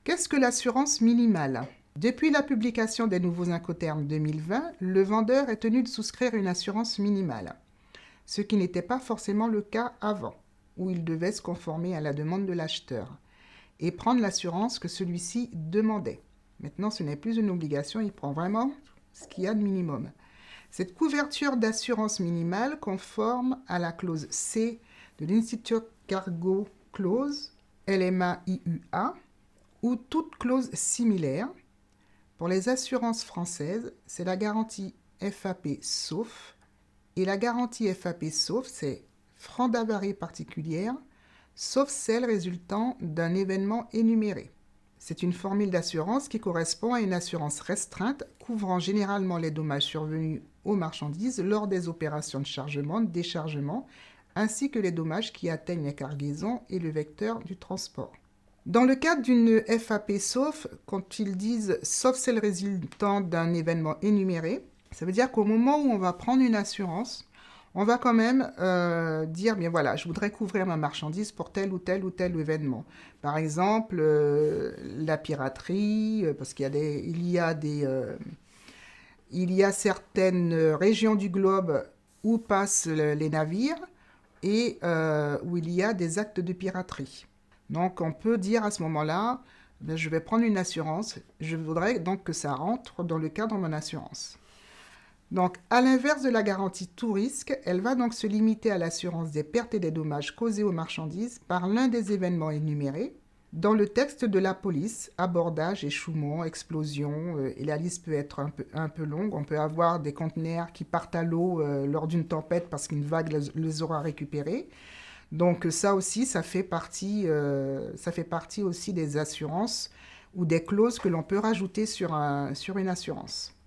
Qu'est-ce que l'assurance minimale? Depuis la publication des nouveaux Incoterms 2020, le vendeur est tenu de souscrire une assurance minimale, ce qui n'était pas forcément le cas avant, où il devait se conformer à la demande de l'acheteur et prendre l'assurance que celui-ci demandait. Maintenant, ce n'est plus une obligation, il prend vraiment ce qu'il y a de minimum. Cette couverture d'assurance minimale conforme à la clause C de l'Institute Cargo Clause, LMAIUA, ou toute clause similaire. Pour les assurances françaises, c'est la garantie FAP sauf, et la garantie FAP sauf, c'est francs d'avarie particulière, sauf celle résultant d'un événement énuméré. C'est une formule d'assurance qui correspond à une assurance restreinte couvrant généralement les dommages survenus aux marchandises lors des opérations de chargement, de déchargement, ainsi que les dommages qui atteignent les cargaisons et le vecteur du transport. Dans le cadre d'une FAP sauf, quand ils disent sauf celle résultant d'un événement énuméré, ça veut dire qu'au moment où on va prendre une assurance, on va quand même dire, bien voilà, je voudrais couvrir ma marchandise pour tel ou tel ou tel événement. Par exemple, la piraterie, parce il y a certaines régions du globe où passent les navires et où il y a des actes de piraterie. Donc on peut dire à ce moment-là, ben, je vais prendre une assurance, je voudrais donc que ça rentre dans le cadre de mon assurance. Donc, à l'inverse de la garantie tout risque, elle va donc se limiter à l'assurance des pertes et des dommages causés aux marchandises par l'un des événements énumérés dans le texte de la police, abordage, échouement, explosion, et la liste peut être un peu longue. On peut avoir des conteneurs qui partent à l'eau lors d'une tempête parce qu'une vague les aura récupérés. Donc ça aussi, ça fait partie aussi des assurances ou des clauses que l'on peut rajouter sur une assurance.